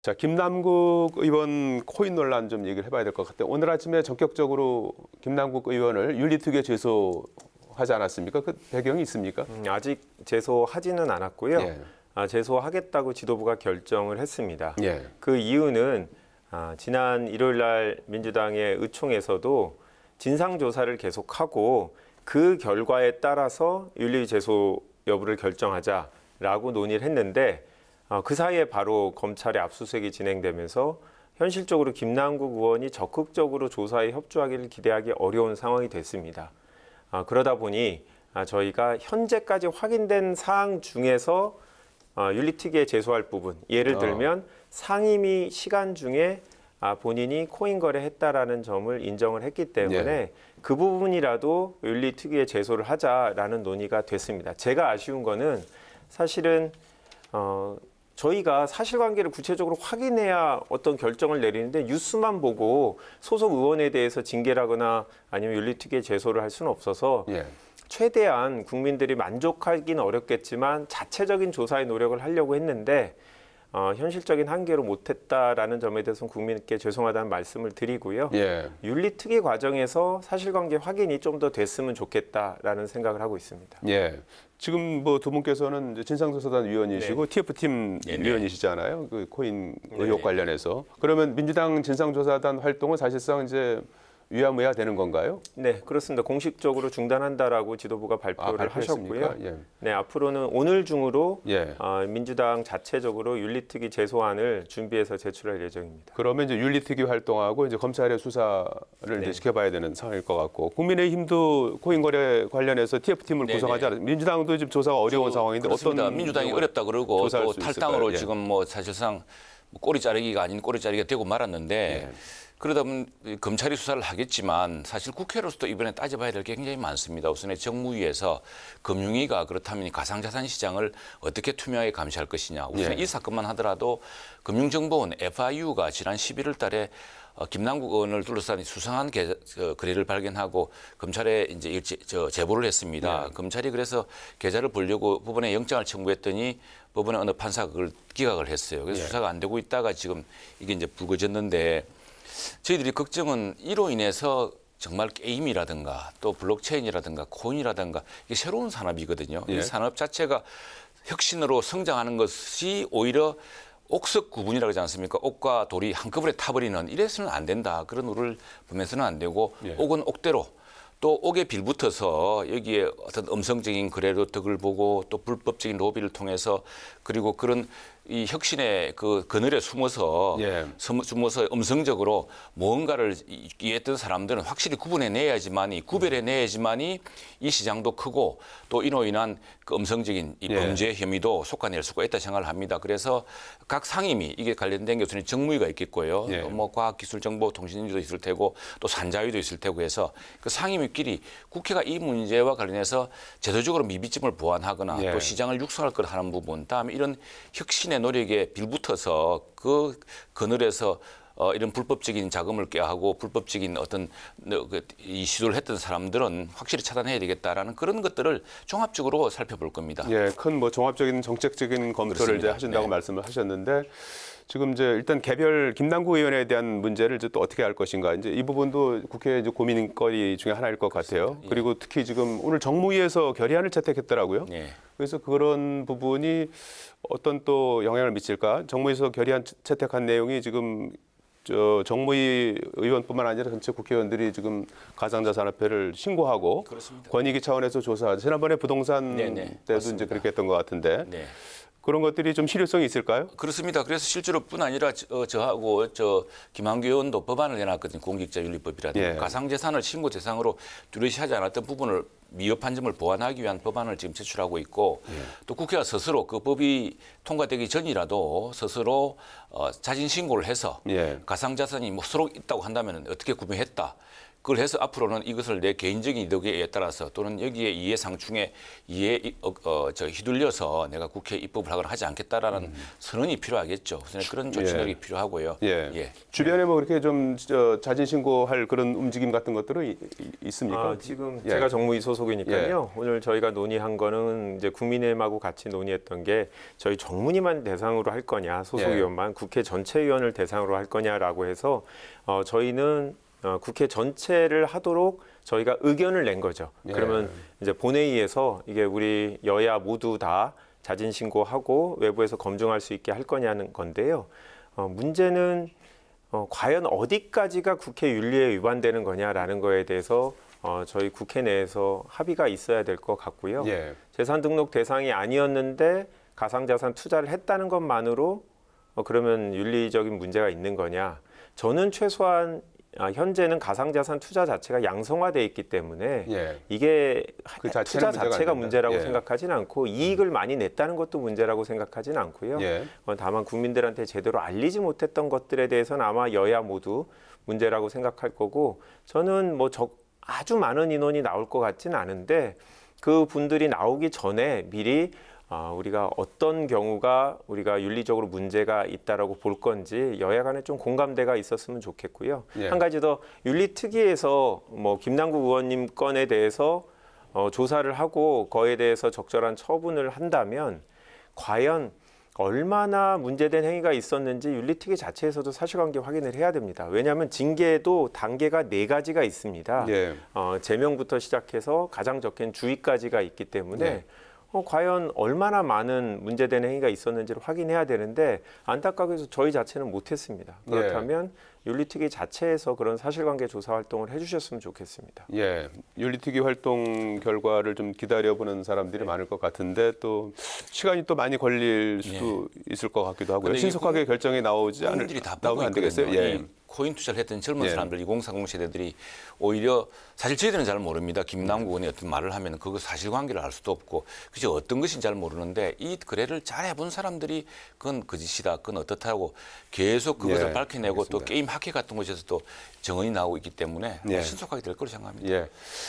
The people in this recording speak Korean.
자, 김남국 의원 코인 논란 좀 얘기를 해봐야 될 것 같아요. 오늘 아침에 전격적으로 김남국 의원을 윤리특위에 제소하지 않았습니까? 그 배경이 있습니까? 아직 제소하지는 않았고요. 예. 제소하겠다고 지도부가 결정을 했습니다. 예. 그 이유는 지난 일요일 날 민주당의 의총에서도 진상조사를 계속하고 그 결과에 따라서 윤리제소 여부를 결정하자라고 논의를 했는데 그 사이에 바로 검찰의 압수수색이 진행되면서 현실적으로 김남국 의원이 적극적으로 조사에 협조하기를 기대하기 어려운 상황이 됐습니다. 그러다 보니 저희가 현재까지 확인된 사항 중에서 윤리특위에 제소할 부분, 예를 들면 상임위 시간 중에 본인이 코인 거래했다라는 점을 인정을 했기 때문에 그 부분이라도 윤리특위에 제소를 하자라는 논의가 됐습니다. 제가 아쉬운 거는 사실은 저희가 사실관계를 구체적으로 확인해야 어떤 결정을 내리는데 뉴스만 보고 소속 의원에 대해서 징계라거나 아니면 윤리특위에 제소를 할 수는 없어서 최대한 국민들이 만족하기는 어렵겠지만 자체적인 조사의 노력을 하려고 했는데 현실적인 한계로 못했다라는 점에 대해서는 국민께 죄송하다는 말씀을 드리고요. 윤리특위 과정에서 사실관계 확인이 좀 더 됐으면 좋겠다라는 생각을 하고 있습니다. 지금 뭐 두 분께서는 이제 진상조사단 위원이시고 TF팀 위원이시잖아요. 그 코인 의혹 관련해서. 그러면 민주당 진상조사단 활동은 사실상 이제 위야무야 되는 건가요? 네, 그렇습니다. 공식적으로 중단한다라고 지도부가 발표를 하셨고요. 네, 앞으로는 오늘 중으로 민주당 자체적으로 윤리특위 제소안을 준비해서 제출할 예정입니다. 그러면 이제 윤리특위 활동하고 이제 검찰의 수사를 이제 지켜봐야 되는 상황일 것 같고, 국민의힘도 코인 거래 관련해서 TF팀을 구성하지 않았습니까? 민주당도 지금 조사가 어려운 상황인데 그렇습니다. 어떤 민주당이 어렵다 그러고 또 탈당으로 있을까요? 지금 뭐 사실상 꼬리 자르기가 아닌 꼬리 자르기가 되고 말았는데. 그러다 보면 검찰이 수사를 하겠지만 사실 국회로서도 이번에 따져봐야 될 게 굉장히 많습니다. 우선 정무위에서 금융위가 그렇다면 가상자산 시장을 어떻게 투명하게 감시할 것이냐. 우선 이 사건만 하더라도 금융정보원 FIU가 지난 11월 달에 김남국 의원을 둘러싼 수상한 거래를 발견하고 검찰에 이제 제보를 했습니다. 검찰이 그래서 계좌를 보려고 법원에 영장을 청구했더니 법원의 어느 판사가 그걸 기각을 했어요. 그래서 수사가 안 되고 있다가 지금 이게 이제 불거졌는데 저희들이 걱정은 이로 인해서 정말 게임이라든가 또 블록체인이라든가 코인이라든가 이게 새로운 산업이거든요. 이 산업 자체가 혁신으로 성장하는 것이 오히려 옥석 구분이라고 하지 않습니까? 옥과 돌이 한꺼번에 타버리는 이래서는 안 된다. 그런 우를 보면서는 안 되고 옥은 옥대로 또 옥에 빌붙어서 여기에 어떤 음성적인 거래로 덕을 보고 또 불법적인 로비를 통해서 그리고 그런 이 혁신의 그 그늘에 숨어서 음성적으로 무언가를 이해했던 사람들은 확실히 구별해내야지만이 이 시장도 크고 또 이로 인한 그 음성적인 이 범죄 혐의도 속아낼 수가 있다 생각을 합니다. 그래서 각 상임위 이게 관련된 게 우선 정무위가 있겠고요. 뭐 과학기술정보통신위도 있을 테고 또 산자위도 있을 테고 해서 그 상임위끼리 국회가 이 문제와 관련해서 제도적으로 미비점을 보완하거나 또 시장을 육성할 걸 하는 부분, 다음에 이런 혁신의 노력에 빌붙어서 그 그늘에서 이런 불법적인 자금을 꾀하고 불법적인 어떤 이 시도를 했던 사람들은 확실히 차단해야 되겠다라는 그런 것들을 종합적으로 살펴볼 겁니다. 큰 뭐 종합적인 정책적인 검토를 이제 하신다고 말씀을 하셨는데 지금 이제 일단 개별 김남국 의원에 대한 문제를 이제 또 어떻게 할 것인가 이제 이 부분도 국회 이제 고민거리 중에 하나일 것 같아요. 그리고 특히 지금 오늘 정무위에서 결의안을 채택했더라고요. 그래서 그런 부분이 어떤 또 영향을 미칠까? 정무위에서 결의안 채택한 내용이 지금 정무위 의원뿐만 아니라 전체 국회의원들이 지금 가상자산화폐를 신고하고 권익위 차원에서 조사하자. 지난번에 부동산 때도 이제 그렇게 했던 것 같은데 그런 것들이 좀 실효성이 있을까요? 그렇습니다. 그래서 실제로뿐 아니라 저하고 김한규 의원도 법안을 내놨거든요. 공직자윤리법이라든가 가상재산을 신고 대상으로 뚜렷이하지 않았던 부분을 미흡한 점을 보완하기 위한 법안을 지금 제출하고 있고 또 국회가 스스로 그 법이 통과되기 전이라도 스스로 자진 신고를 해서 가상자산이 뭐 서로 있다고 한다면 어떻게 구매했다. 그걸 해서 앞으로는 이것을 내 개인적인 이득에 따라서 또는 여기에 이해상충에 휘둘려서 내가 국회 입법을 하거나 하지 않겠다라는 선언이 필요하겠죠. 우선 그런 조치력이 필요하고요. 예. 주변에 뭐 그렇게 좀 자진 신고할 그런 움직임 같은 것들은 있습니까? 지금 예. 제가 정무위 소속이니까요. 오늘 저희가 논의한 거는 이제 국민의힘하고 같이 논의했던 게 저희 정무위만 대상으로 할 거냐, 소속위원만 국회 전체 위원을 대상으로 할 거냐라고 해서 저희는 국회 전체를 하도록 저희가 의견을 낸 거죠. 그러면 이제 본회의에서 이게 우리 여야 모두 다 자진 신고하고 외부에서 검증할 수 있게 할 거냐는 건데요. 문제는 과연 어디까지가 국회 윤리에 위반되는 거냐라는 거에 대해서 저희 국회 내에서 합의가 있어야 될 것 같고요. 재산 등록 대상이 아니었는데 가상자산 투자를 했다는 것만으로 그러면 윤리적인 문제가 있는 거냐? 저는 최소한 현재는 가상자산 투자 자체가 양성화돼 있기 때문에 이게 그 투자 자체가 문제라고 생각하지는 않고 이익을 많이 냈다는 것도 문제라고 생각하지는 않고요. 다만 국민들한테 제대로 알리지 못했던 것들에 대해서는 아마 여야 모두 문제라고 생각할 거고 저는 뭐 아주 많은 인원이 나올 것 같지는 않은데 그 분들이 나오기 전에 미리 우리가 어떤 경우가 우리가 윤리적으로 문제가 있다라고 볼 건지 여야 간에 좀 공감대가 있었으면 좋겠고요. 한 가지 더 윤리특위에서 뭐 김남국 의원님 건에 대해서 조사를 하고 거기에 대해서 적절한 처분을 한다면 과연 얼마나 문제된 행위가 있었는지 윤리특위 자체에서도 사실관계 확인을 해야 됩니다. 왜냐하면 징계도 단계가 4가지가 있습니다. 제명부터 시작해서 가장 적게는 주의까지가 있기 때문에 과연 얼마나 많은 문제된 행위가 있었는지를 확인해야 되는데 안타깝게도 저희 자체는 못했습니다. 그렇다면 윤리특위 자체에서 그런 사실관계 조사 활동을 해주셨으면 좋겠습니다. 윤리특위 활동 결과를 좀 기다려보는 사람들이 많을 것 같은데 또 시간이 또 많이 걸릴 수도 있을 것 같기도 하고요. 신속하게 결정이 나오지 않을 국민들이 다 나오면 안 되겠어요? 코인 투자를 했던 젊은 사람들, 2030 세대들이 오히려 사실 저희들은 잘 모릅니다. 김남국 의원이 어떤 말을 하면 그거 사실관계를 알 수도 없고 그것이 어떤 것인지 잘 모르는데 이 거래를 잘 해본 사람들이 그건 거짓이다, 그건 어떻다고 계속 그것을 밝혀내고 또 게임 하키 같은 곳에서 또 정언이 나오고 있기 때문에 신속하게 될 거로 생각합니다.